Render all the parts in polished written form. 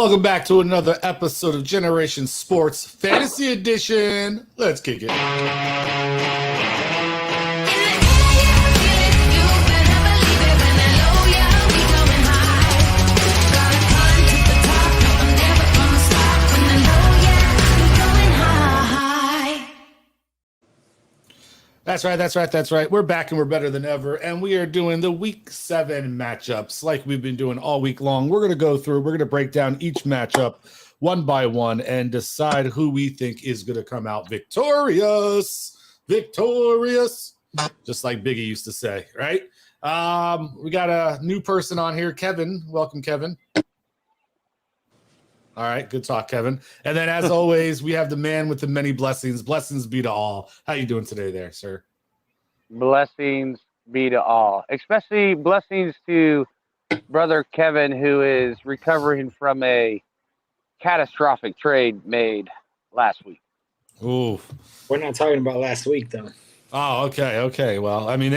Welcome back to another episode of Generation Sports Fantasy Edition. Let's kick it. That's right. We're back and we're better than ever. And we are doing the Week 7 matchups like we've been doing all week long. We're going to break down each matchup one by one and decide who we think is going to come out victorious. Just like Biggie used to say, right? We got a new person on here, Kevin. Welcome, Kevin. All right, good talk, Kevin. And then, as always, we have the man with the many blessings. Blessings be to all. How you doing today there, sir? Blessings be to all. Especially blessings to brother Kevin, who is recovering from a catastrophic trade made last week. Ooh. We're not talking about last week, though. Oh, okay. Well, I mean,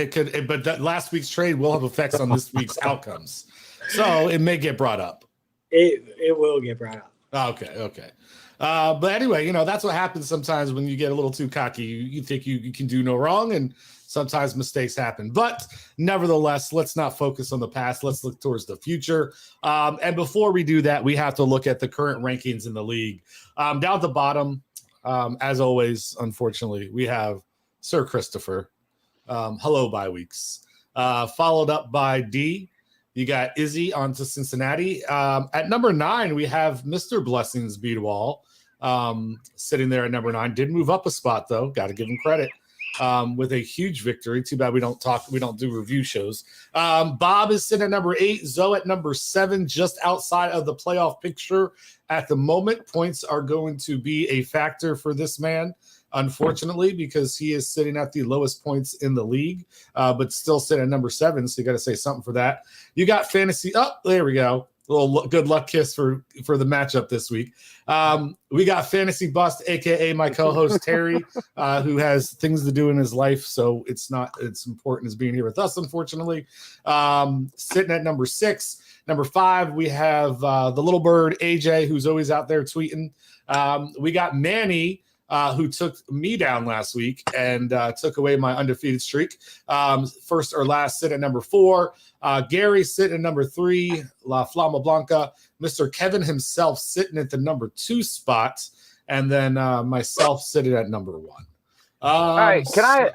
but that last week's trade will have effects on this week's outcomes. So it may get brought up. It will get brought up. Okay. But anyway, that's what happens sometimes when you get a little too cocky. You think you can do no wrong, and sometimes mistakes happen. But nevertheless, let's not focus on the past. Let's look towards the future. And before we do that, we have to look at the current rankings in the league. Down at the bottom, as always, unfortunately, we have Sir Christopher. Hello, bye weeks. Followed up by D. You got Izzy on to Cincinnati. At number 9, we have Mr. Blessings Beatwall sitting there at number 9. Did move up a spot, though. Got to give him credit with a huge victory. Too bad we don't do review shows. Bob is sitting at number 8. Zoe at number 7, just outside of the playoff picture at the moment. Points are going to be a factor for this man, unfortunately, because he is sitting at the lowest points in the league, but still sitting at number 7. So you got to say something for that. You got fantasy. Oh, there we go. A little good luck kiss for the matchup this week. We got Fantasy Bust, aka my co-host Terry, who has things to do in his life, so it's not as important as being here with us, unfortunately. Sitting at number 6. Number 5, we have the little bird AJ, who's always out there tweeting. We got Manny, who took me down last week and took away my undefeated streak. First or last sit at number 4. Gary sitting at number 3. La Flama Blanca. Mr. Kevin himself sitting at the number 2 spot. And then myself sitting at number 1. All right,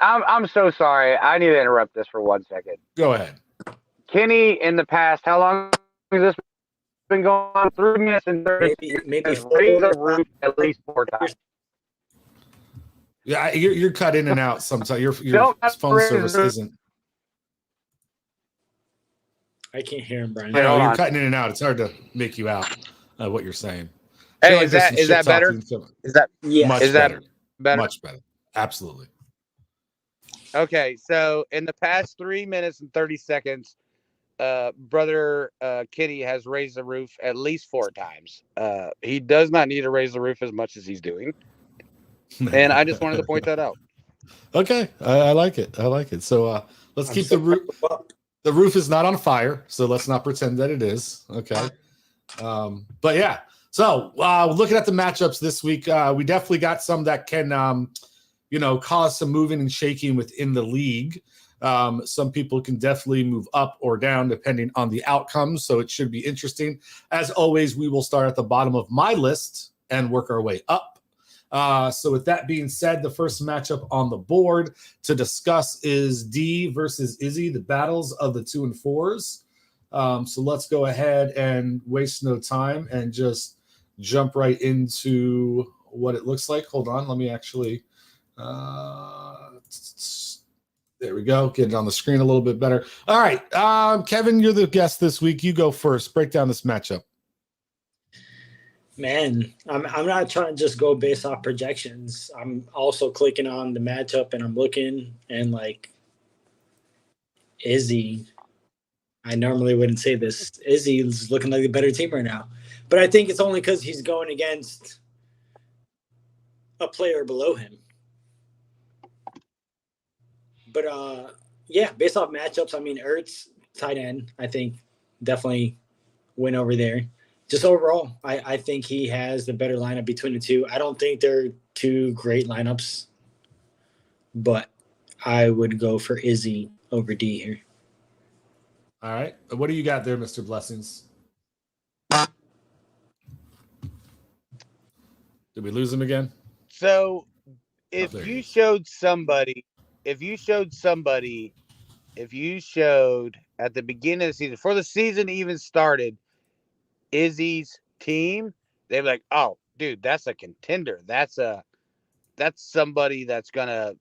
I'm so sorry. I need to interrupt this for 1 second. Go ahead. Kenny, in the past, how long has this been going on? 3 minutes and 30 maybe raised the roof at least 4 times. Yeah, you're cut in and out sometimes. Your phone service isn't. I can't hear him, Brian. You're cutting in and out. It's hard to make you out what you're saying. Hey, is that better? Is that better? Much better. Absolutely. Okay, so in the past 3 minutes and 30 seconds, brother Kenny has raised the roof at least 4 times. He does not need to raise the roof as much as he's doing. And I just wanted to point that out. Okay, I like it. So let's keep the roof. The roof is not on fire, so let's not pretend that it is. Okay. But yeah. So looking at the matchups this week, we definitely got some that can, cause some moving and shaking within the league. Some people can definitely move up or down depending on the outcomes. So it should be interesting. As always, we will start at the bottom of my list and work our way up. So with that being said, the first matchup on the board to discuss is D versus Izzy, the battles of the 2 and 4s. So let's go ahead and waste no time and just jump right into what it looks like. Hold on. Let me actually, there we go. Get it on the screen a little bit better. All right. Kevin, you're the guest this week. You go first. Break down this matchup. Man, I'm not trying to just go based off projections. I'm also clicking on the matchup and I'm looking and like Izzy. I normally wouldn't say this. Izzy is looking like a better team right now. But I think it's only because he's going against a player below him. But yeah, based off matchups, I mean Ertz, tight end, I think definitely win over there. just overall, I think he has the better lineup between the two. I don't think they're two great lineups, but I would go for Izzy over D here. All right. What do you got there, Mr. Blessings? Did we lose him again? So if there he you is. showed somebody, if you showed at the beginning of the season, before the season even started, Izzy's team, they'd be like, "Oh, dude, that's a contender. That's somebody that's gonna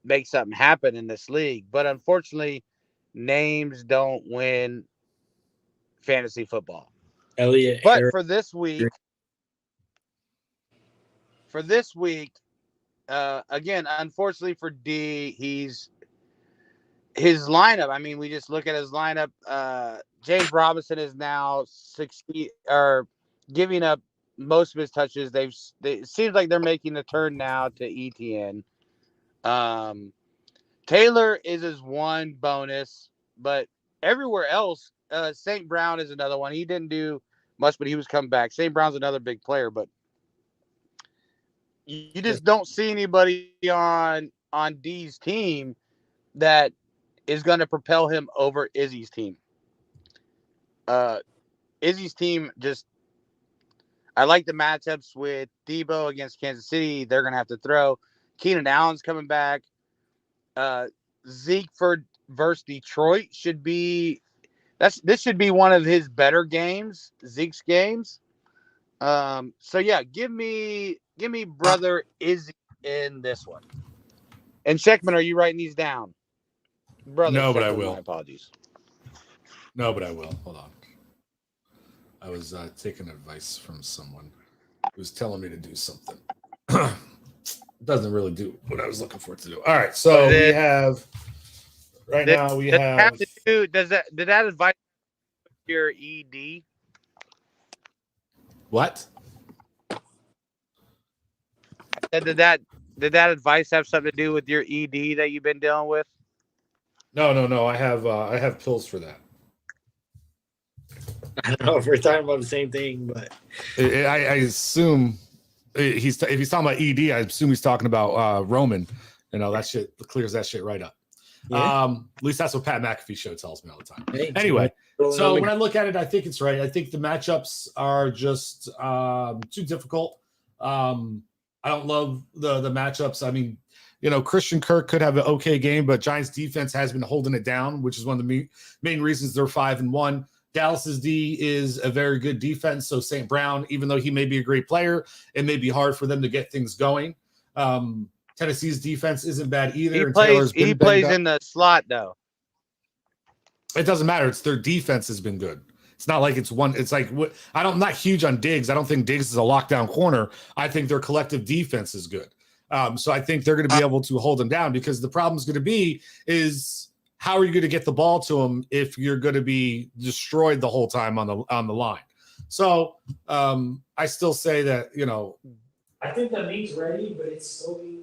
make something happen in this league." But unfortunately, names don't win fantasy football. Elliot, But Harris, for this week, again, unfortunately for D, his lineup. I mean, we just look at his lineup. James Robinson is now 60 or giving up most of his touches. It seems like they're making the turn now to ETN. Taylor is his one bonus, but everywhere else, St. Brown is another one. He didn't do much, but he was coming back. St. Brown's another big player, but you just don't see anybody on D's team that is going to propel him over Izzy's team. Izzy's team just, I like the matchups with Debo against Kansas City. They're going to have to throw. Keenan Allen's coming back. Zeke versus Detroit this should be one of his better games, Zeke's games. So yeah, give me brother Izzy in this one. And Sheckman, are you writing these down? Brother No, but I Sheckman, will. my apologies. No, but I will. Hold on. I was taking advice from someone who was telling me to do something. Doesn't really do what I was looking for it to do. All right, so we have right now we have. Did that advice your ED? What? Did that advice have something to do with your ED that you've been dealing with? No. I have pills for that. I don't know if we're talking about the same thing, but I assume if he's talking about ED, I assume he's talking about Roman. You know, that shit clears that shit right up. Yeah. At least that's what Pat McAfee show tells me all the time. Hey, anyway, so when I look at it, I think it's right. I think the matchups are just too difficult. I don't love the matchups. I mean, you know, Christian Kirk could have an okay game, but Giants defense has been holding it down, which is one of the main reasons they're 5-1. Dallas's D is a very good defense. So St. Brown, even though he may be a great player, it may be hard for them to get things going. Tennessee's defense isn't bad either. He plays in the slot though. It doesn't matter. It's their defense has been good. It's not like it's one. It's like I'm not huge on Diggs. I don't think Diggs is a lockdown corner. I think their collective defense is good. So I think they're going to be able to hold them down, because the problem is going to be is how are you going to get the ball to them if you're going to be destroyed the whole time on the line? So I still say that, you know, I think the meat's ready, but it's still being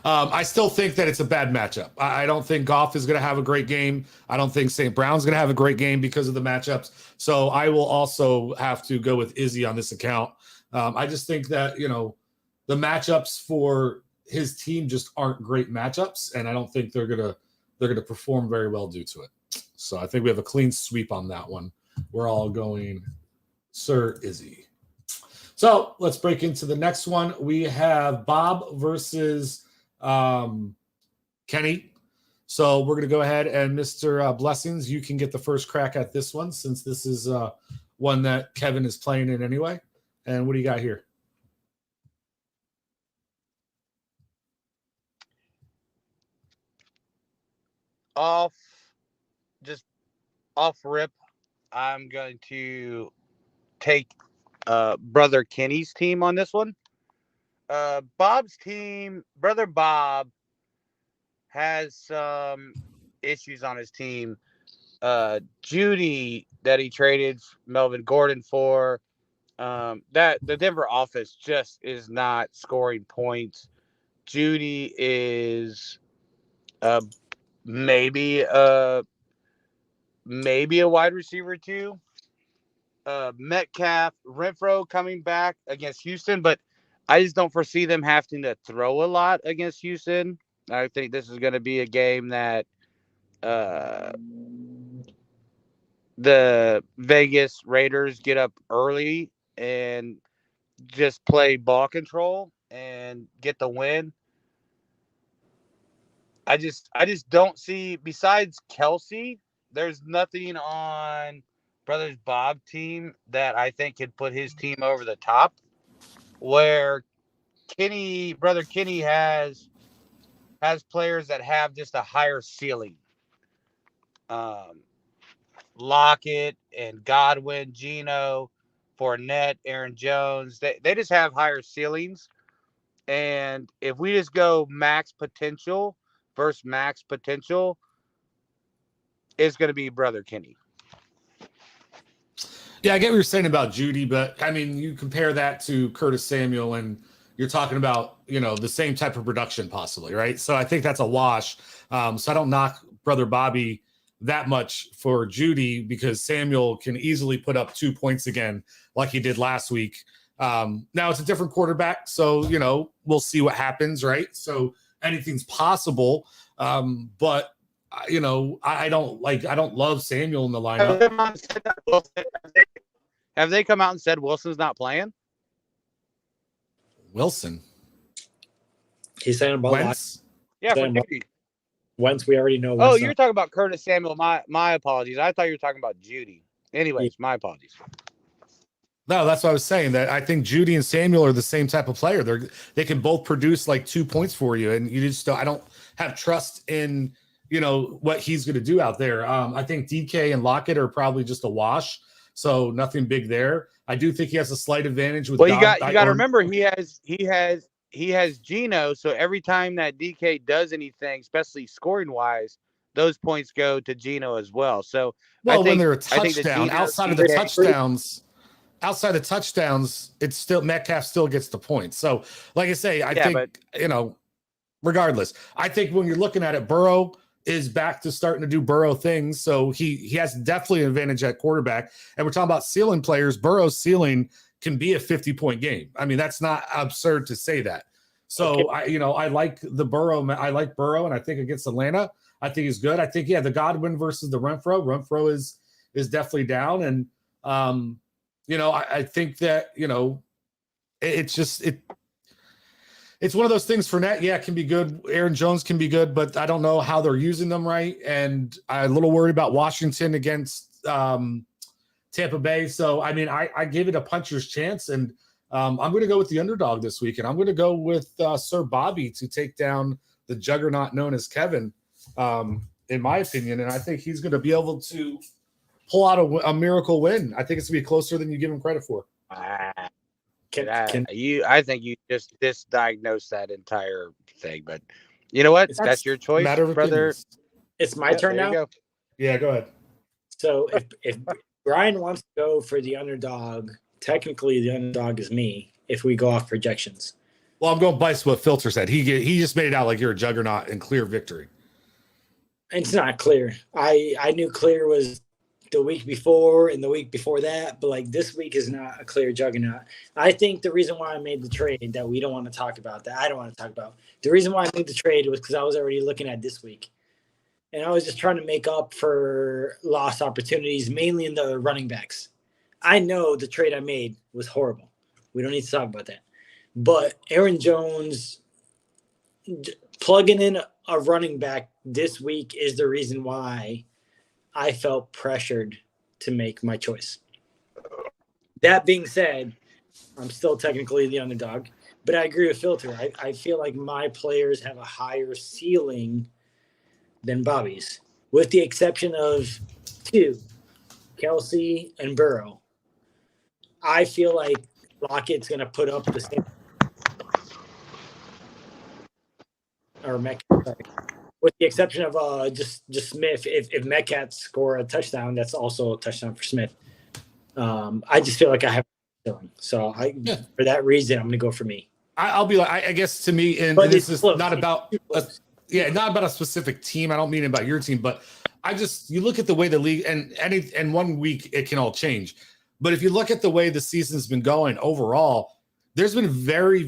I still think that it's a bad matchup. I don't think Goff is going to have a great game. I don't think St. Brown's going to have a great game because of the matchups. So I will also have to go with Izzy on this account. I just think that, you know, the matchups for his team just aren't great matchups, and I don't think they're gonna perform very well due to it. So I think we have a clean sweep on that one. We're all going Sir Izzy. So let's break into the next one. We have Bob versus Kenny. So we're going to go ahead and Mr. Blessings, you can get the first crack at this one, since this is one that Kevin is playing in anyway. And what do you got here? Off rip, I'm going to take brother Kenny's team on this one. Bob's team, brother Bob, has some issues on his team. Judy, that he traded Melvin Gordon for, that the Denver office just is not scoring points. Judy is maybe a wide receiver too. Metcalf, Renfro coming back against Houston, but I just don't foresee them having to throw a lot against Houston. I think this is going to be a game that the Vegas Raiders get up early and just play ball control and get the win. I just don't see, besides Kelsey, there's nothing on Brothers Bob team that I think could put his team over the top. Where Brother Kenny has players that have just a higher ceiling. Lockett and Godwin, Geno, Fournette, Aaron Jones, they just have higher ceilings. And if we just go max potential versus max potential, it's going to be Brother Kenny. Yeah, I get what you're saying about Judy, but I mean, you compare that to Curtis Samuel and you're talking about, the same type of production possibly, right? So I think that's a wash. So I don't knock Brother Bobby that much for Judy because Samuel can easily put up 2 points again like he did last week. Now it's a different quarterback, so we'll see what happens, right? So anything's possible, but I don't love Samuel in the lineup. Have they come out and said Wilson's not playing? Wilson, he's saying about Wentz. Yeah, for Judy. Wentz, we already know. Oh, you're talking about Curtis Samuel. My apologies. I thought you were talking about Judy. Anyways, my apologies. No, that's what I was saying. That I think Judy and Samuel are the same type of player. They can both produce like 2 points for you, and you just I don't have trust in what he's going to do out there. I think DK and Lockett are probably just a wash, so nothing big there. I do think he has a slight advantage with. Well, you got to remember he has Geno, so every time that DK does anything, especially scoring wise, those points go to Geno as well. So when they're a touchdown, outside of the touchdowns, it's still Metcalf still gets the points. So, like I say, I think regardless, I think when you're looking at it, Burrow is back to starting to do Burrow things. So he has definitely an advantage at quarterback. And we're talking about ceiling players. Burrow's ceiling can be a 50-point game. I mean, that's not absurd to say that. So I like the Burrow. I like Burrow, and I think against Atlanta, I think he's good. I think the Godwin versus the Renfro. Renfro is definitely down, and I think that it's one of those things. Fournette, it can be good. Aaron Jones can be good, but I don't know how they're using them right. And I'm a little worried about Washington against Tampa Bay. So, I mean, I give it a puncher's chance, and I'm going to go with the underdog this week, and I'm going to go with Sir Bobby to take down the juggernaut known as Kevin, in my opinion. And I think he's going to be able to pull out a miracle win. I think it's going to be closer than you give him credit for. I think you just misdiagnosed that entire thing, but you know what? That's your choice, brother. It's my turn now. Go. Yeah, go ahead. So if Brian wants to go for the underdog, technically the underdog is me. If we go off projections, well, I'm going by what Filter said. He just made it out like you're a juggernaut and clear victory. It's not clear. I knew clear was the week before and the week before that, but like this week is not a clear juggernaut. I think the reason why I made the trade that we don't want to talk about, that I don't want to talk about, the reason why I made the trade was because I was already looking at this week. And I was just trying to make up for lost opportunities, mainly in the running backs. I know the trade I made was horrible. We don't need to talk about that. But Aaron Jones plugging in a running back this week is the reason why I felt pressured to make my choice. That being said, I'm still technically the underdog, but I agree with Filter. I feel like my players have a higher ceiling than Bobby's, with the exception of two, Kelsey and Burrow. I feel like Lockett's going to put up the same. Or Metcalf, sorry. With the exception of just Smith. If Metcalf score a touchdown, that's also a touchdown for Smith. I just feel like I have a ceiling. So for that reason, I'm going to go for me. I'll be like, I guess to me, and this is not about not about a specific team. I don't mean about your team, but you look at the way the league and 1 week it can all change. But if you look at the way the season's been going overall, there's been very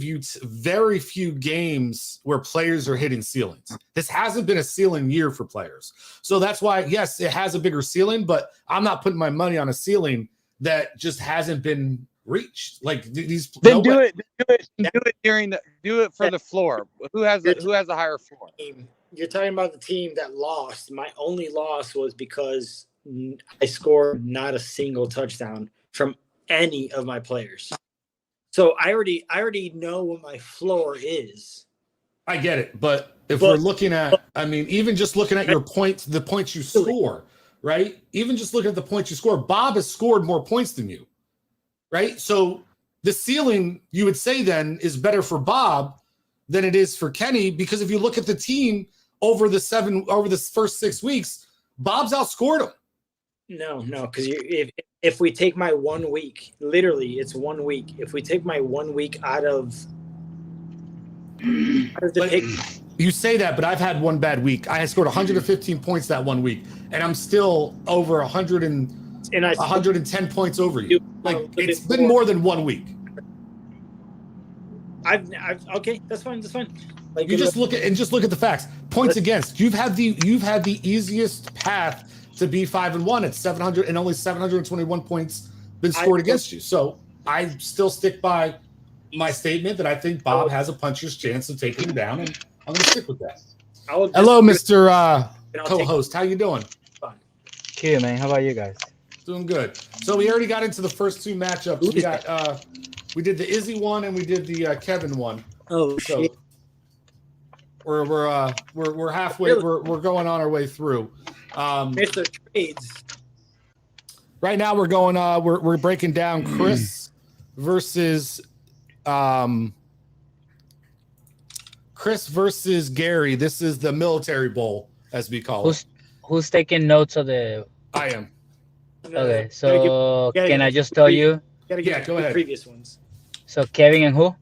few games where players are hitting ceilings. This hasn't been a ceiling year for players. So that's why, yes, it has a bigger ceiling, but I'm not putting my money on a ceiling that just hasn't been reached. Like these. Then do it for the floor. Who has a higher floor? You're talking about the team that lost. My only loss was because I scored not a single touchdown from any of my players. So I already know what my floor is. I get it, but we're looking at, I mean, even just looking at your points, the points you score, right? Even just looking at the points you score, Bob has scored more points than you, right? So the ceiling, you would say then, is better for Bob than it is for Kenny, because if you look at the team over the first 6 weeks, Bob's outscored him. No, because if we take my 1 week, literally it's 1 week. If we take my 1 week out of the pick, you say that, but I've had one bad week. I had scored 115 points that 1 week, and I'm still over 110 points over you. Like it's been more than 1 week. I've okay, that's fine. Like you just look at the facts. Points against. You've had the easiest path to be 5-1 at 700 and only 721 points been scored against you. So I still stick by my statement that I think Bob has a puncher's chance of taking him down, and I'm going to stick with that. Hello, Mr. Co-host. How you doing? Fine. Cute, man. How about you guys? Doing good. So we already got into the first two matchups. We did the Izzy one and we did the Kevin one. Oh shit. We're halfway. We're going on our way through. Mr. Trades. Right now we're going. We're breaking down Chris versus Gary. This is the Military Bowl, as we call it. Who's taking notes of the? I am. Okay, so can I just tell you? Yeah, go ahead. Previous ones. So Kevin and who?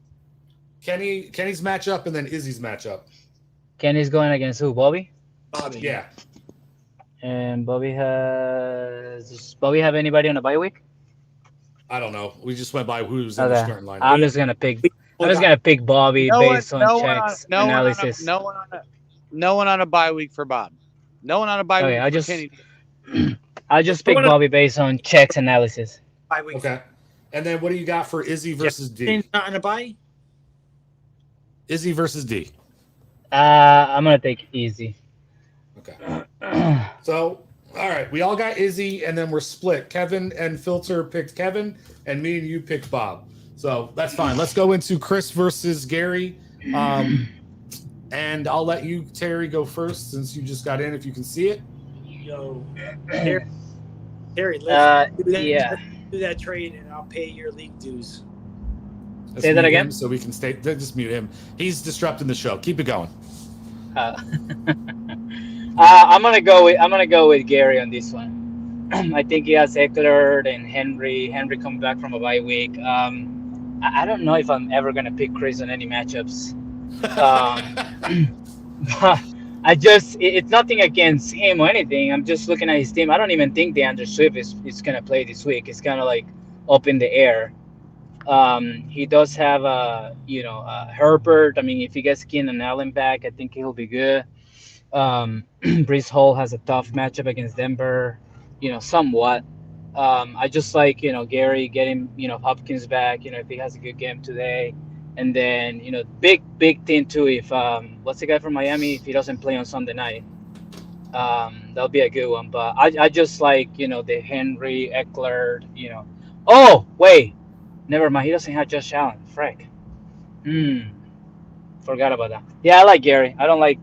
Kenny's matchup and then Izzy's matchup. Kenny's going against who? Bobby? Bobby. Yeah. And Bobby does Bobby have anybody on a bye week? I don't know. We just went by who's in the starting line. I'm just gonna pick Bobby based on checks analysis. No one on a bye week for Bob. No one on a bye week for Kenny. I'll just pick Bobby based on checks analysis. Bye week. Okay. And then what do you got for Izzy versus D? Not on a bye? Izzy versus D. I'm gonna take Izzy. Okay. So, all right, we all got Izzy, and then we're split. Kevin and Filter picked Kevin, and me and you picked Bob. So that's fine. Let's go into Chris versus Gary. And I'll let you, Terry, go first since you just got in. If you can see it. Yo, Terry, let's do that trade, and I'll pay your league dues. Say that again. So we can stay. Just mute him. He's disrupting the show. Keep it going. I'm gonna go with Gary on this one. I think he has Eckler and Henry. Henry coming back from a bye week. I don't know if I'm ever gonna pick Chris on any matchups. It's nothing against him or anything. I'm just looking at his team. I don't even think DeAndre Swift is gonna play this week. It's kind of like up in the air. He does have Herbert. I mean, if he gets Keenan Allen back, I think he'll be good. Breece Hall has a tough matchup against Denver, somewhat. I just like, Gary getting, Hopkins back, if he has a good game today. And then, big thing too, if, what's the guy from Miami, if he doesn't play on Sunday night, that'll be a good one. But I just like, the Henry, Eckler, Oh, wait, never mind. He doesn't have Josh Allen. Frick. Forgot about that. Yeah, I like Gary. I don't like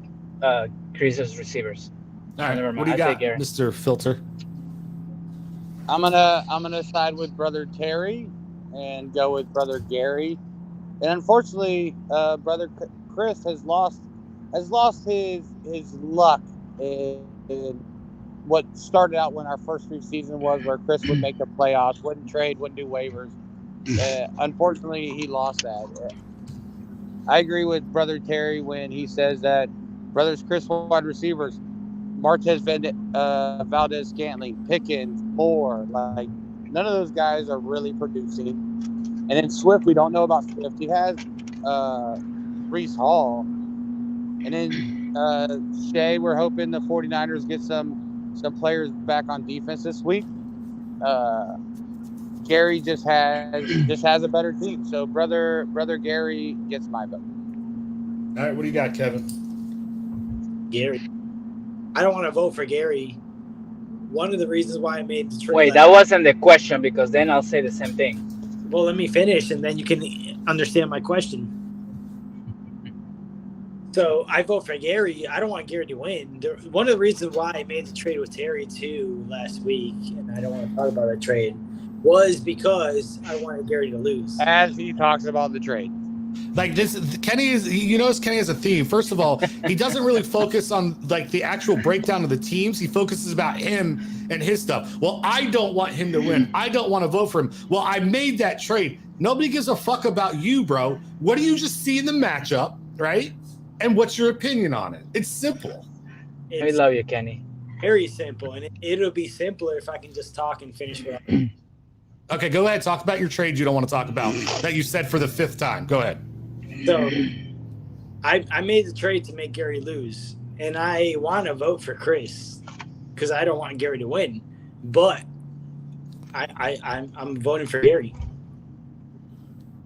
Chris's receivers. All right, what do you got, Mr. Filter? I'm gonna side with brother Terry and go with brother Gary. And unfortunately, brother Chris has lost his luck in what started out when our first preseason was, where Chris would make the playoffs, wouldn't trade, wouldn't do waivers. Unfortunately, he lost that. I agree with brother Terry when he says that brothers Chris wide receivers, Martez Valdez Scantling, Pickens, Moore, like None of those guys are really producing. And then Swift, we don't know about Swift. He has Brees Hall. And then Shea, we're hoping the 49ers get some players back on defense this week. Gary just has a better team. So brother Gary gets my vote. All right, what do you got, Kevin? Gary. I don't want to vote for Gary. One of the reasons why I made the trade. Wait, that wasn't the question, because then I'll say the same thing. Well, let me finish, and then you can understand my question. So I vote for Gary. I don't want Gary to win. One of the reasons why I made the trade with Terry too last week, and I don't want to talk about that trade, was because I wanted Gary to lose. As he talks about the trade. Like this, Kenny is. You notice Kenny has a theme. First of all, he doesn't really focus on like the actual breakdown of the teams. He focuses about him and his stuff. Well, I don't want him to win. I don't want to vote for him. Well, I made that trade. Nobody gives a fuck about you, bro. What do you just see in the matchup, right? And what's your opinion on it? It's simple. I love you, Kenny. Very simple, and it'll be simpler if I can just talk and finish what I'm. Okay, go ahead. Talk about your trade you don't want to talk about that you said for the 5th time. Go ahead. So I made the trade to make Gary lose, and I want to vote for Chris because I don't want Gary to win, but I'm voting for Gary.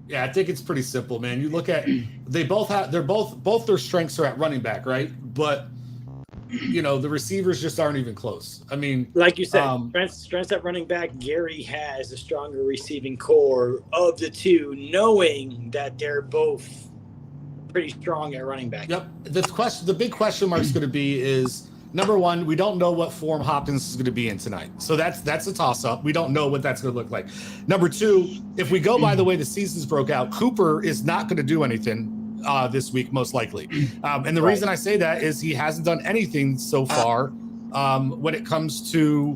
Yeah, I think it's pretty simple, man. You look at both their strengths are at running back, right? But you know, the receivers just aren't even close. I mean, like you said, strengths at running back, Gary has a stronger receiving core of the two, knowing that they're both pretty strong at running back. Yep. The big question mark is going to be is, number one, we don't know what form Hopkins is going to be in tonight. So that's a toss-up. We don't know what that's going to look like. Number two, if we go by the way the seasons broke out, Cooper is not going to do anything this week, most likely. And the reason I say that is he hasn't done anything so far when it comes to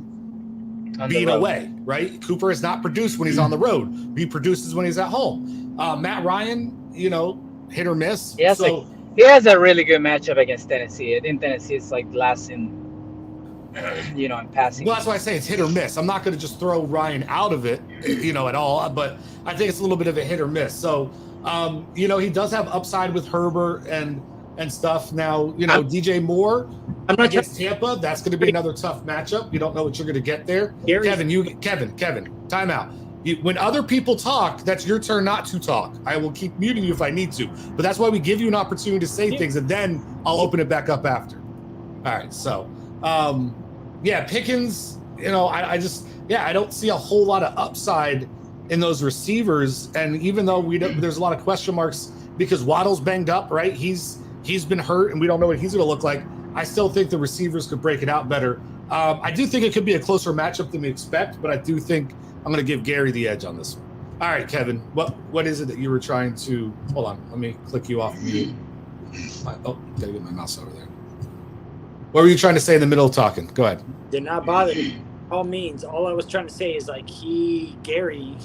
being away, right? Cooper has not produced when he's on the road. He produces when he's at home. Matt Ryan, you know, hit or miss. He has a really good matchup against Tennessee. I think Tennessee is like last in passing. Well, that's why I say it's hit or miss. I'm not going to just throw Ryan out of it, you know, at all. But I think it's a little bit of a hit or miss. So, you know, he does have upside with Herbert and stuff. Now, you know, DJ Moore against Tampa, that's going to be another tough matchup. You don't know what you're going to get there. Kevin, time out. When other people talk, that's your turn not to talk. I will keep muting you if I need to. But that's why we give you an opportunity to say things, and then I'll open it back up after. All right, so, Pickens, you know, I don't see a whole lot of upside in those receivers. And even though there's a lot of question marks because Waddle's banged up, right? He's been hurt, and we don't know what he's going to look like. I still think the receivers could break it out better. I do think it could be a closer matchup than we expect, but I do think I'm going to give Gary the edge on this one. All right, Kevin, what is it that you were trying to – hold on, let me click you off mute. Got to get my mouse over there. What were you trying to say in the middle of talking? Go ahead. Did not bother me. All means, all I was trying to say is like Gary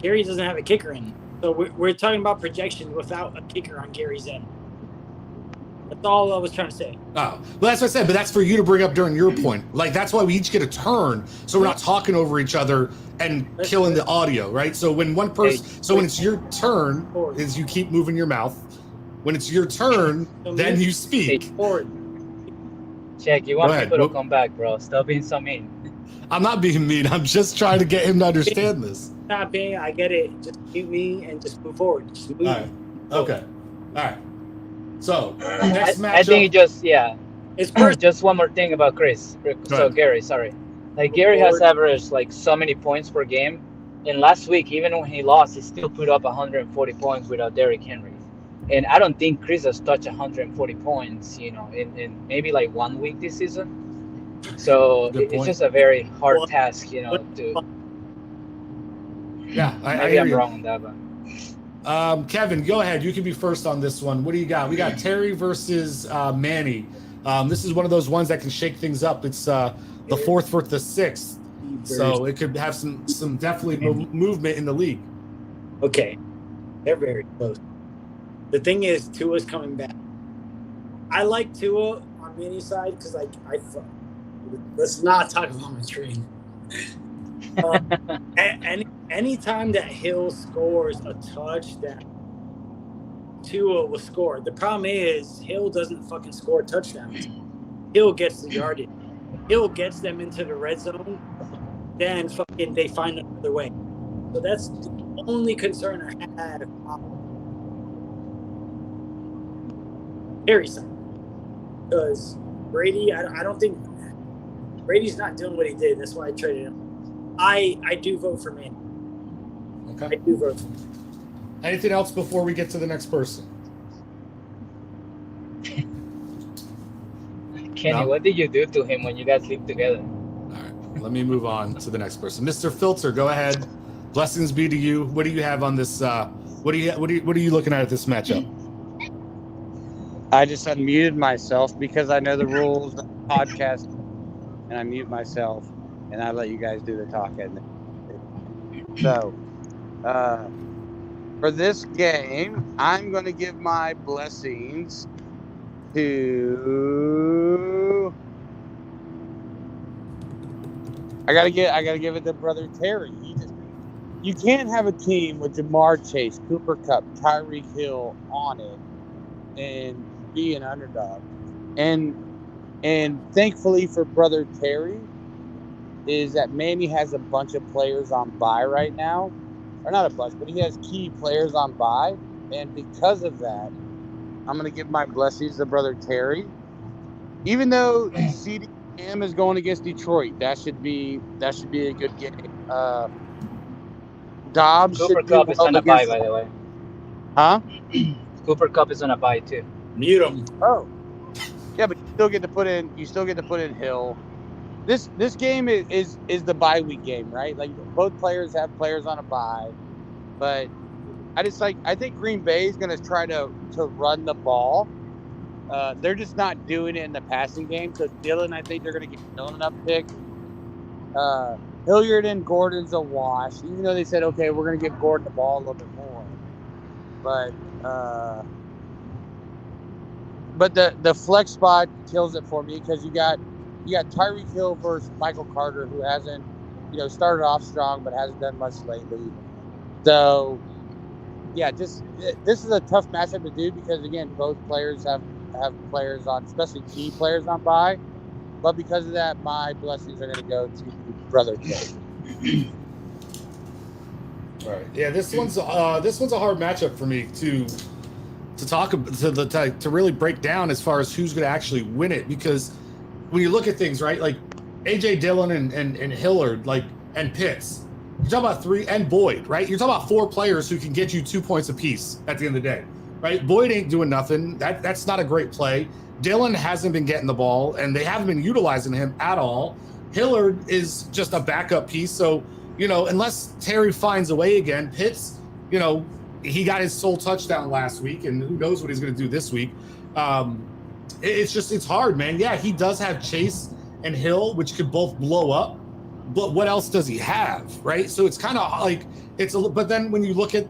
doesn't have a kicker in. So we're talking about projection without a kicker on Gary's end. That's all I was trying to say. Oh, well, that's what I said, but that's for you to bring up during your point. Like, that's why we each get a turn, so we're not talking over each other and killing the audio, right? So when one person, when it's your turn, is you keep moving your mouth. When it's your turn, then you speak. Check, you want people to come back, bro. Stop being so mean. I'm not being mean. I'm just trying to get him to understand this. Not being, I get it. Just mute me and just move forward. Just move. All right. Okay. All right. So next matchup. I think it's just one more thing about Chris. So Gary, sorry. Like Gary has averaged like so many points per game, and last week, even when he lost, he still put up 140 points without Derrick Henry. And I don't think Chris has touched 140 points, you know, in maybe like 1 week this season. So it's just a very hard task, you know. I maybe I'm wrong on that, but. Kevin, go ahead. You can be first on this one. What do you got? We got Terry versus Manny. This is one of those ones that can shake things up. It's the 4th for the 6th, so it could have some definitely movement in the league. Okay, they're very close. The thing is, Tua's coming back. I like Tua on Manny's side because let's not talk about my trade. Anytime that Hill scores a touchdown, Tua will score. The problem is Hill doesn't fucking score touchdowns. Hill gets the yardage. Hill gets them into the red zone. Then fucking they find another way. So that's the only concern I have. Terry side, because Brady, I don't think Brady's not doing what he did. That's why I traded him. I do vote for Manny. Okay. I do vote for him. Anything else before we get to the next person? Kenny, No? what did you do to him when you guys lived together? All right, let me move on to the next person. Mr. Filter, go ahead. Blessings be to you. What do you have on this? What are you looking at this matchup? I just unmuted myself because I know the rules of the podcast, and I mute myself, and I let you guys do the talking. So, for this game, I'm going to give my blessings to. I gotta give it to brother Terry. You can't have a team with Jamar Chase, Cooper Kupp, Tyreek Hill on it, and be an underdog. And thankfully for brother Terry, is that Manny has a bunch of players on bye right now. Or not a bunch, but he has key players on bye. And because of that, I'm going to give my blessings to brother Terry. Even though CeeDee Lamb is going against Detroit, that should be a good game. Dobbs Cooper should do Kupp is well on a bye, against. by the way. Huh? Cooper Kupp is on a bye too. Mute him. Oh. Yeah, but you still get to put in Hill. This game is the bye week game, right? Like both players have players on a bye, but I think Green Bay is going to try to run the ball. They're just not doing it in the passing game. So Dylan, I think they're going to get Dylan enough picks. Hilliard and Gordon's a wash, even though they said, okay, we're going to give Gordon the ball a little bit more. But the flex spot kills it for me because you got Tyreek Hill versus Michael Carter, who hasn't, started off strong but hasn't done much lately. So, yeah, this is a tough matchup to do because again, both players have players on, especially key players on bye. But because of that, my blessings are going to go to brother Terry. All right. Yeah, this one's a hard matchup for me to really break down as far as who's going to actually win it, because when you look at things, right, like AJ Dillon and Hilliard, like, and Pitts, you're talking about three, and Boyd, right? You're talking about four players who can get you 2 points apiece at the end of the day, right? Boyd ain't doing nothing. That's not a great play. Dillon hasn't been getting the ball, and they haven't been utilizing him at all. Hilliard is just a backup piece. So, unless Terry finds a way again, Pitts, he got his sole touchdown last week, and who knows what he's going to do this week. It's hard, man. Yeah, he does have Chase and Hill, which could both blow up, but what else does he have, right? So it's kind of like but then when you look at,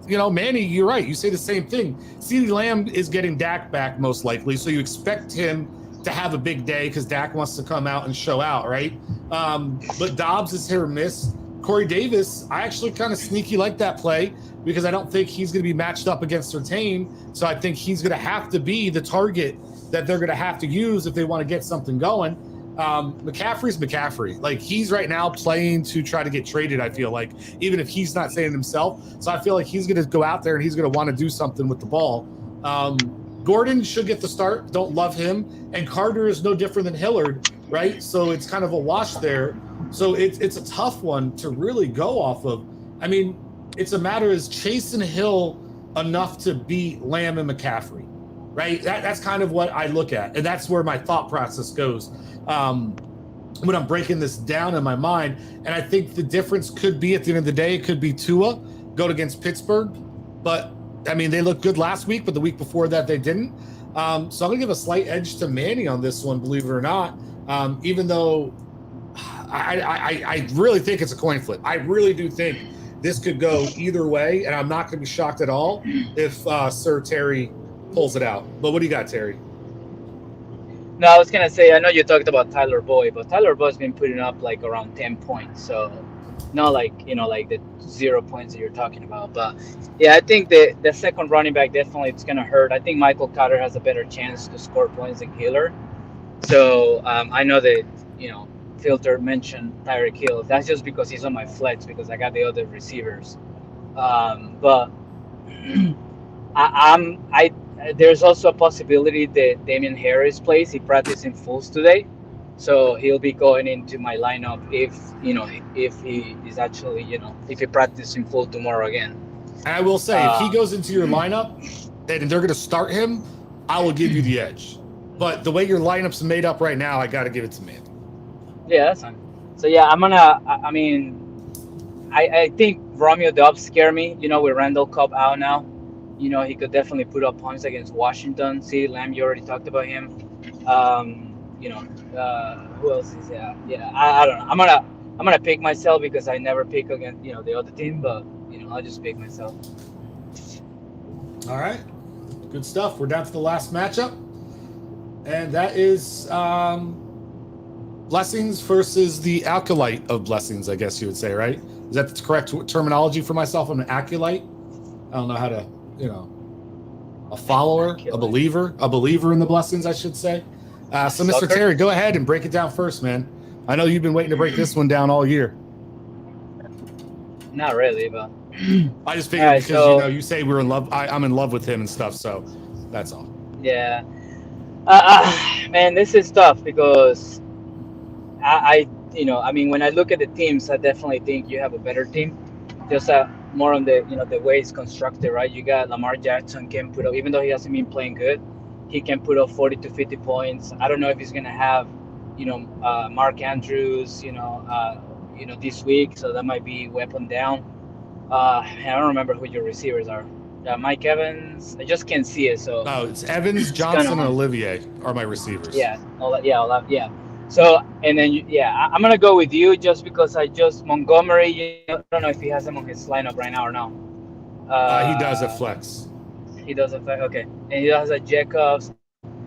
Manny, you're right. You say the same thing. CeeDee Lamb is getting Dak back most likely, so you expect him to have a big day because Dak wants to come out and show out, right? But Dobbs is hit or miss. Corey Davis, I actually kind of sneaky like that play because I don't think he's going to be matched up against Surtain. So I think he's going to have to be the target that they're going to have to use if they want to get something going. McCaffrey's McCaffrey. Like, he's right now playing to try to get traded, I feel like, even if he's not saying it himself. So I feel like he's going to go out there and he's going to want to do something with the ball. Gordon should get the start. Don't love him. And Carter is no different than Hilliard, right? So it's kind of a wash there. So it's a tough one to really go off of. I mean, it's a matter, is Chase and Hill enough to beat Lamb and McCaffrey, right? That's kind of what I look at. And that's where my thought process goes when I'm breaking this down in my mind. And I think the difference could be, at the end of the day, it could be Tua going against Pittsburgh. But, I mean, they looked good last week, but the week before that they didn't. So I'm going to give a slight edge to Manny on this one, believe it or not, even though I really think it's a coin flip. I really do think this could go either way, and I'm not going to be shocked at all if Sir Terry pulls it out. But what do you got, Terry? No, I was going to say, I know you talked about Tyler Boyd, but Tyler Boyd's been putting up like around 10 points. So not like like the 0 points that you're talking about. But yeah, I think the second running back definitely it's gonna hurt. I think Michael Carter has a better chance to score points than Hiller. So I know that Filter mentioned Tyreek Hill. That's just because he's on my flex because I got the other receivers. But I there's also a possibility that Damian Harris plays. He practiced in fulls today, so he'll be going into my lineup if he is actually if he practices in full tomorrow again. And I will say, if he goes into your lineup and they're going to start him, I will give you the edge. But the way your lineup's made up right now, I got to give it to me. Yeah, that's fine. So yeah, I'm gonna. I mean, I think Romeo Dobbs scare me. With Randall Cobb out now, he could definitely put up points against Washington. CeeDee Lamb, you already talked about him. Who else is there? Yeah, I don't know. I'm gonna pick myself because I never pick against the other team, but I'll just pick myself. All right, good stuff. We're down to the last matchup, and that is Blessings versus the Acolyte of Blessings, I guess you would say, right? Is that the correct terminology for myself? I'm an acolyte. I don't know how to, a follower, a believer in the blessings, I should say. So, Mr. Terry, go ahead and break it down first, man. I know you've been waiting to break this one down all year. Not really, but I just figured because you say we're in love. I'm in love with him and stuff, so that's all. Yeah, man, this is tough because I mean, when I look at the teams, I definitely think you have a better team. Just more on the the way it's constructed, right? You got Lamar Jackson can put up, even though he hasn't been playing good, he can put up 40 to 50 points. I don't know if he's gonna have Mark Andrews this week, so that might be weapon down. I don't remember who your receivers are. Mike Evans, I just can't see it. So it's Evans, Johnson, and Olivier are my receivers. Yeah, all that. So and then I'm gonna go with you just because Montgomery. I don't know if he has him on his lineup right now or not. He does at flex. He does at flex. Okay, and he has a Jacobs.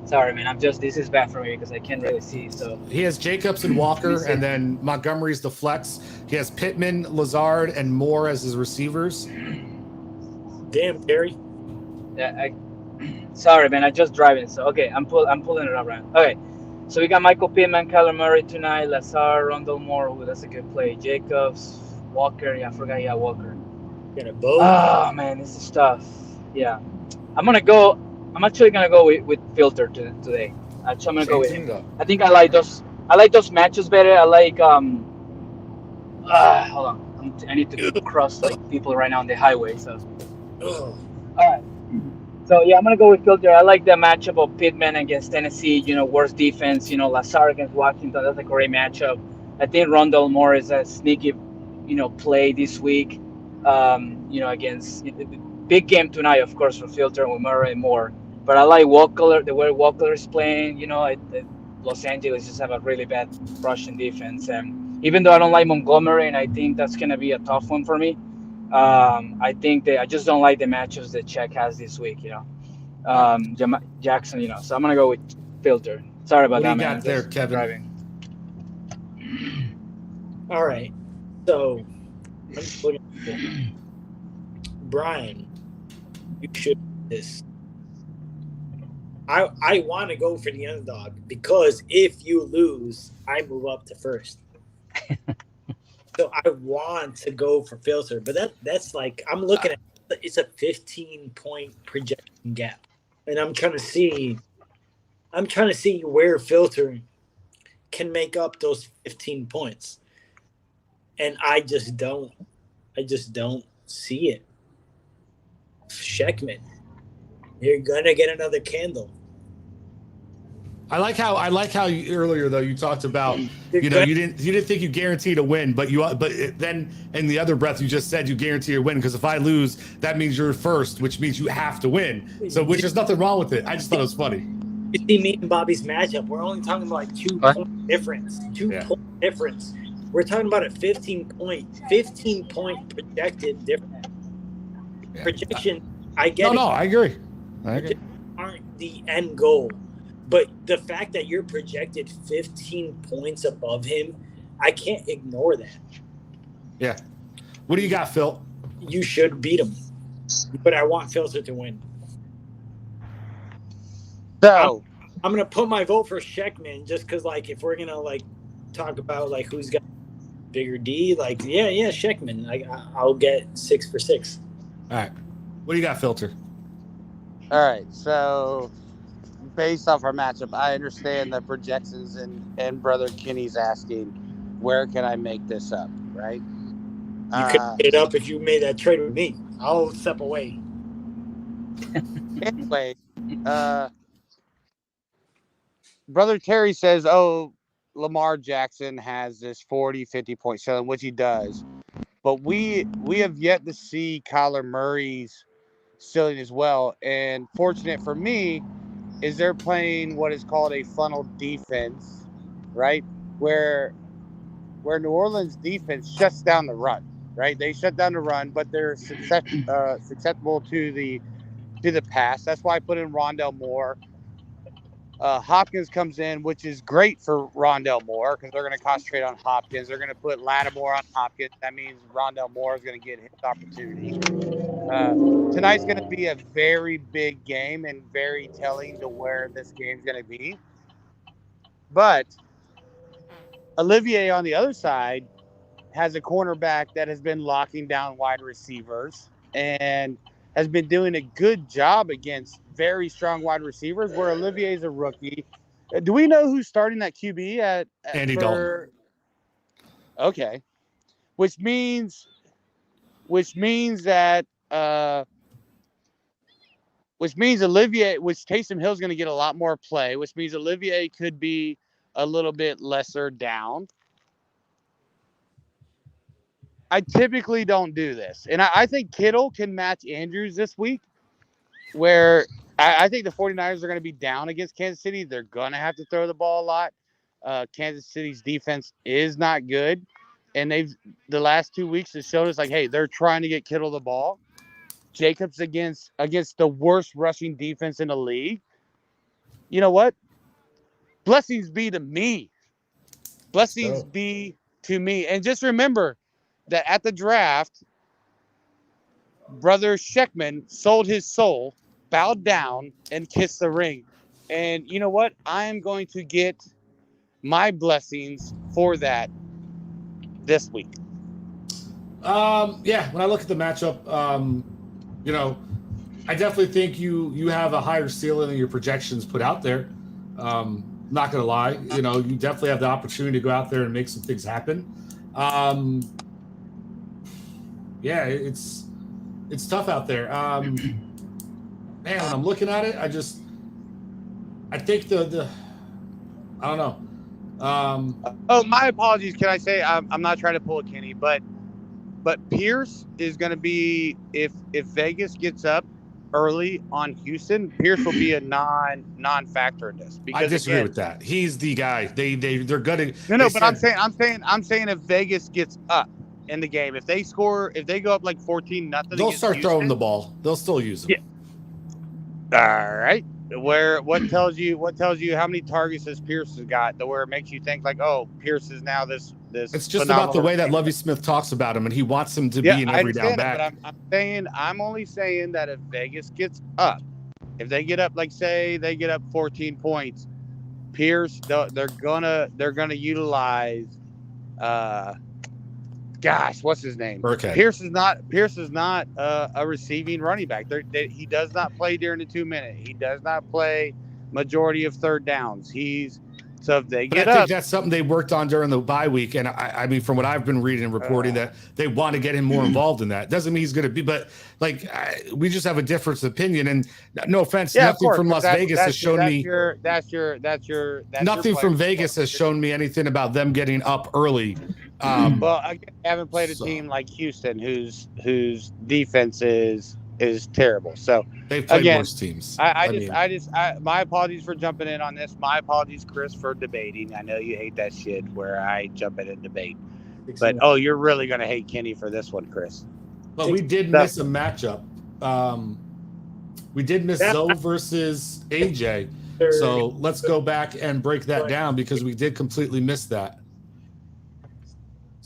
Sorry, man. This is bad for me because I can't really see. So he has Jacobs and Walker, and then Montgomery's the flex. He has Pittman, Lazard, and Moore as his receivers. Damn, Terry. Yeah, sorry, man. I'm just driving. So okay, I'm pulling it up right now. Okay. So we got Michael Pittman, Kyler Murray tonight, Lazard, Rondell Moore. Ooh, that's a good play. Jacobs, Walker. Yeah, I forgot he had Walker. Oh, man, this is tough. Yeah. I'm actually going to go with Filter today. I'm going to go with him. I think I like those matches better. I like, hold on. I need to cross people right now on the highway. So, all right. So yeah, I'm gonna go with Filter. I like the matchup of Pittman against Tennessee. Worst defense. Lazard against Washington. That's a great matchup. I think Rondell Moore is a sneaky, play this week. Against big game tonight, of course, for Filter with Murray and Moore. But I like Walker. The way Walker is playing. Los Angeles just have a really bad rushing defense, and even though I don't like Montgomery, and I think that's gonna be a tough one for me. I think I just don't like the matchups that Czech has this week, Jackson, so I'm gonna go with Filter. Sorry about that, man. What do you got there, Kevin? Driving. All right, so I'm just looking at Brian. You should do this. I want to go for the underdog because if you lose, I move up to first. So I want to go for Filter, but that's like I'm looking at it's a 15-point projection gap, and I'm trying to see where Filter can make up those 15 points, and I just don't see it. Sheckman, you're gonna get another candle. I like how you, earlier though you talked about you didn't think you guaranteed a win, but then in the other breath you just said you guarantee a win because if I lose that means you're first, which means you have to win. So which there's nothing wrong with it. I just thought it was funny. You see me and Bobby's matchup. We're only talking about like 2 point difference. Point difference. We're talking about a 15 point projected difference. Yeah. Projection. I get it. No, I agree. Aren't the end goal. But the fact that you're projected 15 points above him, I can't ignore that. Yeah. What do you got, Phil? You should beat him, but I want Filter to win. So I'm gonna put my vote for Sheckman just because, like, if we're gonna like talk about like who's got bigger D, like yeah, Sheckman. I'll get 6 for 6. All right. What do you got, Filter? all right, so based off our matchup, I understand the projections and Brother Kenny's asking, where can I make this up, right? You could get it up if you made that trade with me. I'll step away. Anyway, Brother Terry says, oh, Lamar Jackson has this 40, 50-point ceiling, which he does. But we have yet to see Kyler Murray's ceiling as well. And fortunate for me is they're playing what is called a funnel defense, right? Where New Orleans defense shuts down the run, right? They shut down the run, but they're susceptible to the pass. That's why I put in Rondell Moore. Hopkins comes in, which is great for Rondell Moore because they're going to concentrate on Hopkins. They're going to put Lattimore on Hopkins. That means Rondell Moore is going to get his opportunity. Tonight's going to be a very big game and very telling to where this game's going to be. But Olivier on the other side has a cornerback that has been locking down wide receivers and has been doing a good job against very strong wide receivers, where Olivier is a rookie. Do we know who's starting that QB at Andy Dalton? Okay. Which means that Olivier, which Taysom Hill's going to get a lot more play, which means Olivier could be a little bit lesser down. I typically don't do this. And I think Kittle can match Andrews this week, where I think the 49ers are going to be down against Kansas City. They're going to have to throw the ball a lot. Kansas City's defense is not good. And the last 2 weeks has shown us, like, hey, they're trying to get Kittle the ball. Jacobs against the worst rushing defense in the league. You know what? Blessings be to me. Blessings be to me. And just remember that at the draft, Brother Sheckman sold his soul, bowed down, and kissed the ring. And you know what? I am going to get my blessings for that this week. Yeah, when I look at the matchup, I definitely think you have a higher ceiling than your projections put out there. Not gonna lie, you definitely have the opportunity to go out there and make some things happen. Yeah, it's tough out there. Man, when I'm looking at it, I think the I don't know. Oh, my apologies. Can I say I'm not trying to pull a Kenny, but Pierce is going to be, if Vegas gets up early on Houston, Pierce will be a non-factor in this. Because I disagree with that. He's the guy. They're gutting. No, but I'm saying if Vegas gets up in the game, if they go up like 14-0, they'll start throwing the ball. They'll still use them. Yeah. All right. What tells you how many targets has Pierce has got, to where it makes you think like, oh, Pierce is now this. It's just about the way that Lovie Smith talks about him, and he wants him to be an every down back. But I'm only saying that if Vegas gets up, if they get up, like say they get up 14 points, Pierce, they're gonna utilize, what's his name? Burkhead. Pierce is not a receiving running back. He does not play during the 2-minute. He does not play majority of third downs. So if they get I think up, that's something they worked on during the bye week. And I mean, from what I've been reading and reporting, that they want to get him more involved in that. Doesn't mean he's going to be, but we just have a difference of opinion. And no offense, nothing from Las Vegas has shown me. Nothing from Vegas has shown me anything about them getting up early. Well, I haven't played a team like Houston, whose defense is terrible. So they've played worse teams. My apologies for jumping in on this. My apologies, Chris, for debating. I know you hate that shit where I jump in and debate. But you're really gonna hate Kenny for this one, Chris. But we did miss a matchup. We did miss Zoe versus AJ. So let's go back and break that down, because we did completely miss that.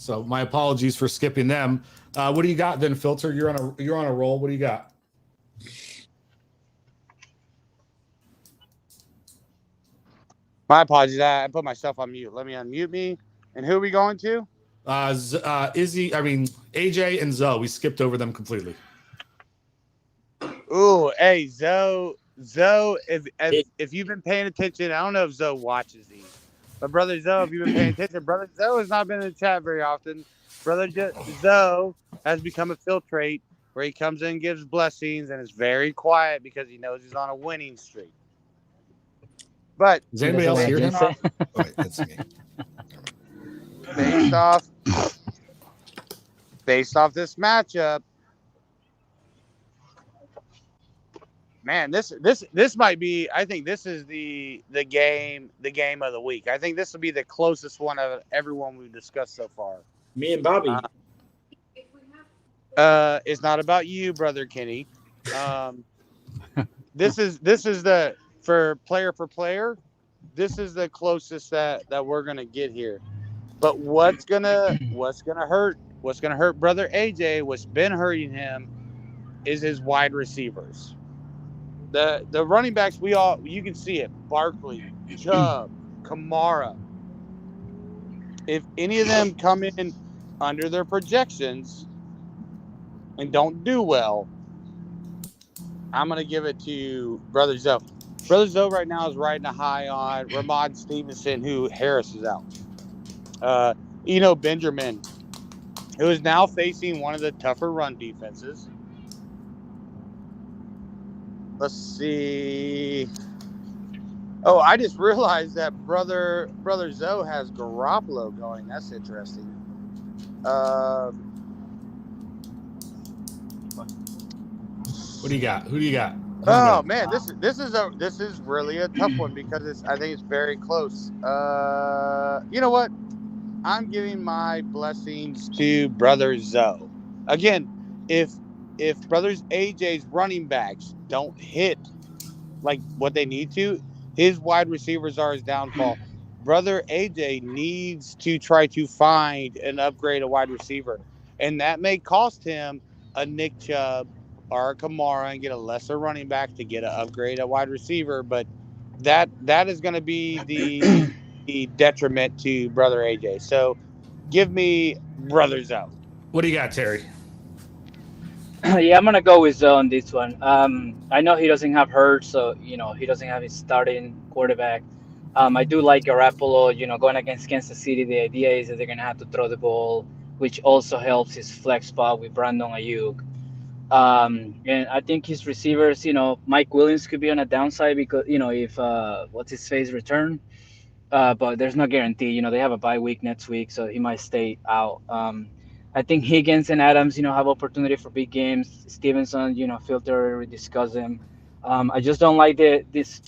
So my apologies for skipping them. What do you got then, Filter? You're on a roll. What do you got? My apologies. I put myself on mute. Let me unmute me. And who are we going to? AJ and Zoe. We skipped over them completely. Ooh, hey, Zoe, if you've been paying attention, I don't know if Zoe watches these, but Brother Zoe, if you've been paying attention, Brother Zoe has not been in the chat very often. Brother Zoe has become a filtrate where he comes in, gives blessings, and is very quiet because he knows he's on a winning streak. But does anybody else hear him? Oh, wait, that's me. based off this matchup, man, this might be. I think this is the game of the week. I think this will be the closest one of everyone we've discussed so far. Me and Bobby. It's not about you, Brother Kenny. This is the for player. This is the closest that we're gonna get here. But what's gonna hurt Brother AJ? What's been hurting him is his wide receivers. The running backs, you can see it. Barkley, Chubb, Kamara. If any of them come in under their projections and don't do well, I'm going to give it to Brother Zoe. Brother Zoe right now is riding a high on Ramon Stevenson, who Harris is out. Benjamin, who is now facing one of the tougher run defenses. Let's see. Oh, I just realized that Brother Zoe has Garoppolo going. That's interesting. What do you got? Who do you got? Oh man, this is really a tough one because I think it's very close. You know what? I'm giving my blessings to Brother Zoe. Again, if Brothers AJ's running backs don't hit like what they need to, his wide receivers are his downfall. Brother AJ needs to try to find and upgrade a wide receiver, and that may cost him a Nick Chubb or a Kamara and get a lesser running back to get an upgrade at wide receiver. But that is going to be the detriment to Brother AJ. So give me Brother Zoe. What do you got, Terry? Yeah, I'm gonna go with Zoe on this one. I know he doesn't have Hurts, so he doesn't have his starting quarterback. I do like Garoppolo. Going against Kansas City, the idea is that they're gonna have to throw the ball, which also helps his flex spot with Brandon Ayuk. And I think his receivers, Mike Williams could be on a downside because if what's his face return, but there's no guarantee. They have a bye week next week, so he might stay out. I think Higgins and Adams, have opportunity for big games. Stevenson, Filter already discussed him. I just don't like this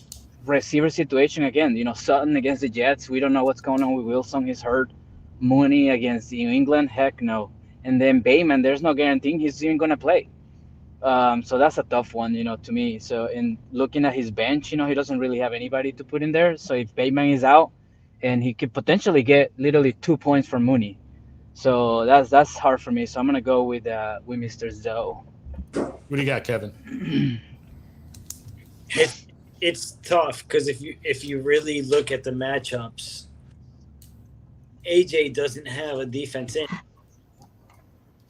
receiver situation again. Sutton against the Jets. We don't know what's going on with Wilson. He's hurt. Mooney against New England. Heck no. And then Bateman, there's no guarantee he's even going to play. So that's a tough one, to me. So in looking at his bench, he doesn't really have anybody to put in there. So if Bateman is out, and he could potentially get literally 2 points from Mooney. So that's hard for me. So I'm gonna go with Mr. Zoe. What do you got, Kevin? It's tough because if you really look at the matchups, AJ doesn't have a defense in.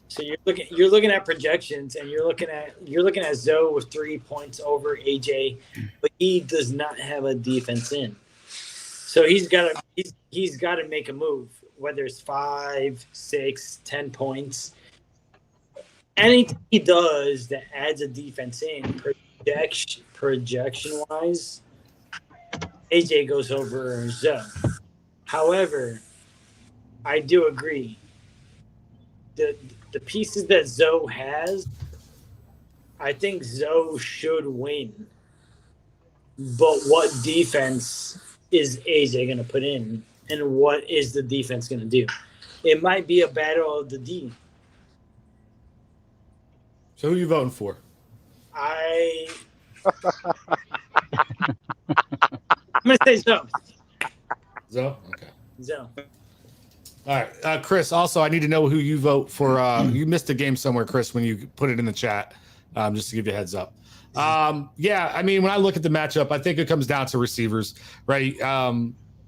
So you're looking at projections, and you're looking at Zoe with 3 points over AJ, but he does not have a defense in. So he's got to make a move, whether it's 5, 6, 10 points. Anything he does that adds a defense in projection wise, AJ goes over Zoe. However, I do agree. The pieces that Zoe has, I think Zoe should win. But what defense is AJ going to put in, and what is the defense going to do? It might be a battle of the D. So who are you voting for? I'm going to say Zoe. Zoe? Okay. Zoe. All right, Chris. Also, I need to know who you vote for. You missed a game somewhere, Chris, when you put it in the chat. Just to give you a heads up. Yeah, I mean, when I look at the matchup, I think it comes down to receivers, right?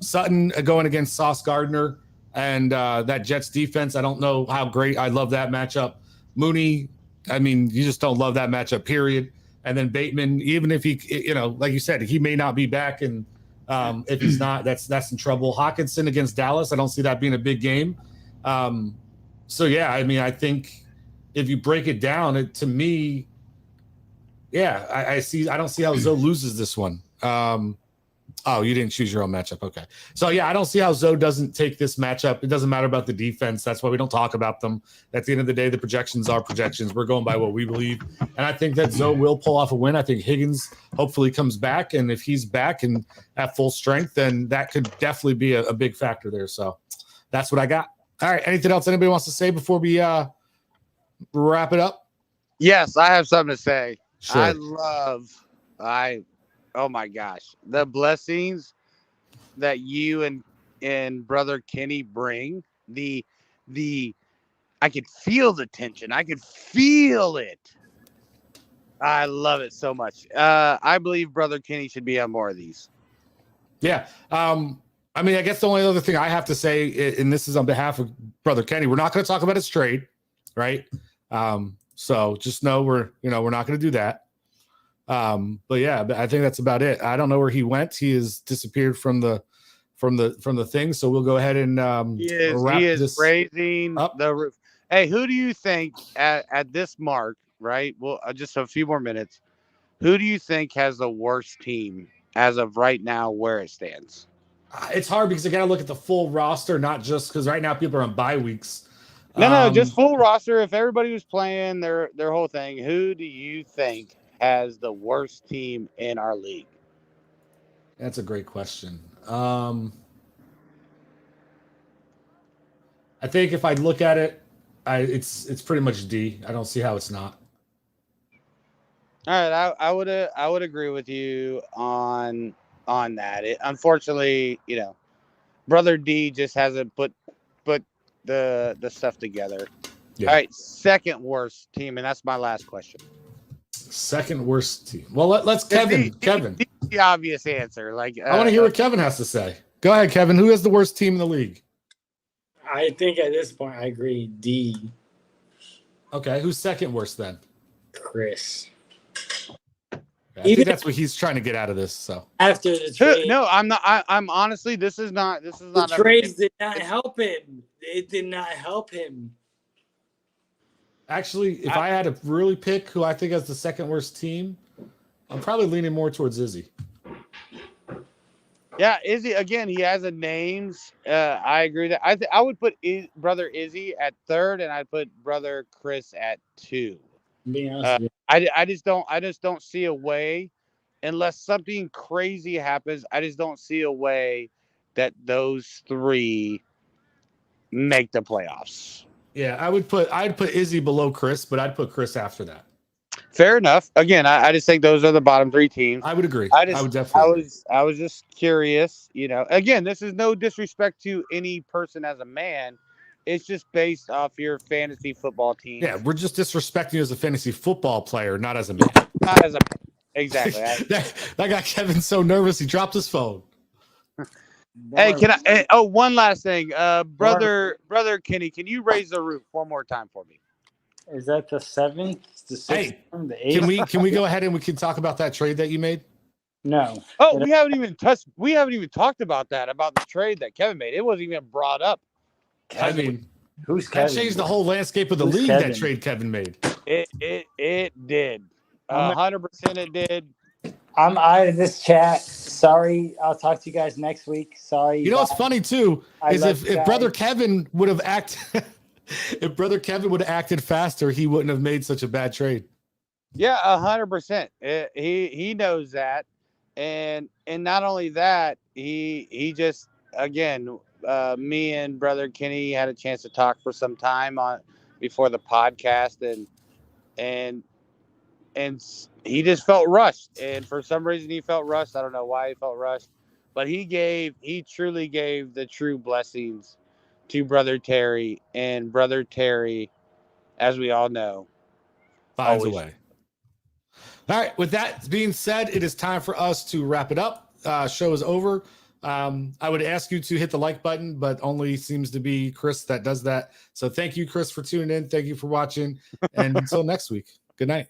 Sutton going against Sauce Gardner and that Jets defense. I don't know how great. I love that matchup. Mooney. I mean, you just don't love that matchup. Period. And then Bateman, even if he, like you said, he may not be back, and if he's not, that's in trouble. Hawkinson against Dallas, I don't see that being a big game. So yeah, I mean, I think if you break it down, to me, yeah, I don't see how Zoe loses this one. Oh, you didn't choose your own matchup. Okay. So yeah, I don't see how Zoe doesn't take this matchup. It doesn't matter about the defense. That's why we don't talk about them. At the end of the day, the projections are projections. We're going by what we believe. And I think that Zoe will pull off a win. I think Higgins hopefully comes back. And if he's back and at full strength, then that could definitely be a big factor there. So that's what I got. All right. Anything else anybody wants to say before we wrap it up? Yes, I have something to say. Sure. Oh my gosh, the blessings that you and brother Kenny bring, I could feel the tension. I could feel it. I love it so much. I believe brother Kenny should be on more of these. Yeah. I mean, I guess the only other thing I have to say, and this is on behalf of brother Kenny, we're not going to talk about his trade, right? So just know we're not going to do that. But yeah, I think that's about it. I don't know where he went. He has disappeared from the thing. So we'll go ahead and he is raising the roof. Hey, who do you think at this mark, right? Well, just a few more minutes. Who do you think has the worst team as of right now where it stands? It's hard because I got to look at the full roster, not just because right now people are on bye weeks. No, just full roster. If everybody was playing their whole thing, who do you think has the worst team in our league? That's a great question. I think if I look at it, it's pretty much D. I don't see how it's not. All right, I would agree with you on that. Unfortunately, brother D just hasn't put the stuff together. Yeah. All right, second worst team, and that's my last question. Second worst team. Well, let's Kevin. The obvious answer. Like I want to hear what Kevin has to say. Go ahead, Kevin. Who has the worst team in the league? I think at this point I agree D. Okay, who's second worst then? Chris. I think that's what he's trying to get out of this. So after the trade, no, I'm not. I'm honestly, this is not. The trades did not help him. It did not help him. Actually, if I had to really pick who I think has the second worst team, I'm probably leaning more towards Izzy. Yeah, Izzy, again, he has a names. I agree that I would put brother Izzy at third, and I'd put brother Chris at 2. I just don't see a way, unless something crazy happens. I just don't see a way that those 3 make the playoffs. Yeah, I'd put Izzy below Chris, but I'd put Chris after that. Fair enough. Again, I just think those are the bottom 3 teams. I would agree. I would definitely. I was just curious. Again, this is no disrespect to any person as a man. It's just based off your fantasy football team. Yeah, we're just disrespecting you as a fantasy football player, not as a man. Not as a exactly. that got Kevin so nervous he dropped his phone. Hey, can I? One last thing, brother Kenny, can you raise the roof one more time for me? Is that the 7th, the 6th, hey, the 8th? Can we go ahead and we can talk about that trade that you made? No. Oh, we haven't even talked about the trade that Kevin made. It wasn't even brought up. I mean, who's Kevin? That changed the whole landscape of the league. Kevin? That trade Kevin made. It did. 100% it did. I'm out of this chat. Sorry. I'll talk to you guys next week. Sorry. You know what's funny too is if brother Kevin would have acted if brother Kevin would have acted faster, he wouldn't have made such a bad trade. Yeah, 100%. He knows that. And not only that, he just, again, me and brother Kenny had a chance to talk for some time before the podcast, and he just felt rushed. And for some reason he felt rushed. I don't know why he felt rushed, but he truly gave the true blessings to Brother Terry, and Brother Terry, as we all know, Finds a always. way. All right. With that being said, it is time for us to wrap it up. Show is over. I would ask you to hit the like button, but only seems to be Chris that does that. So thank you, Chris, for tuning in. Thank you for watching. And until next week, good night.